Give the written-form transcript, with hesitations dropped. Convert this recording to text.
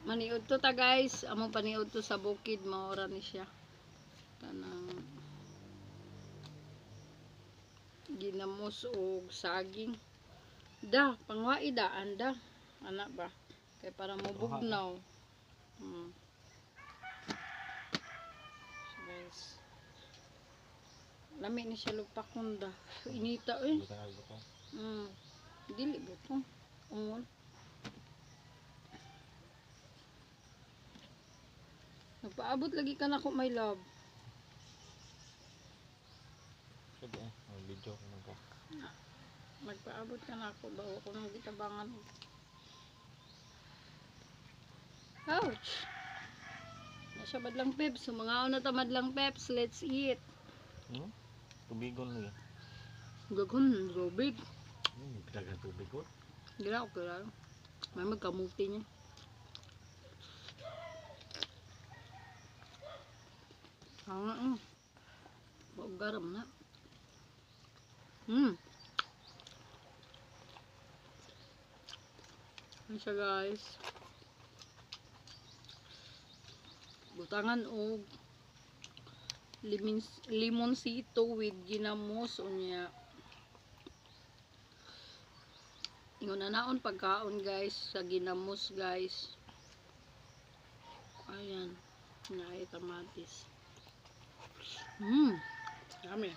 Maniud to ta guys, among paniud to sa bukid, maora ni siya. Tanang ginamos og saging. Da, pangwai daan da. Anak ba? Kay para mabugnaw. So guys. Lami ni siya lupakon da. Inita eh. Dili butong. Ungol. Nagpaabot lagi ka na ko, my love. Sabi video ko na ko. Magpaabot ka na ako. Bawa ko nang gitabangan. Ouch! Nasa madlang peps. So, mga na ta madlang peps. Let's eat. Tubigon lagi. Gagun, tubig. Dagang tubig ko. Gira okay lang. May magkamuti niya. Huwag garam na. Ano siya guys? Butangan og limonsito with ginamos unya. Ingon na naon pagkaon guys sa ginamos guys. Ayan, naay kamatis. Yummy.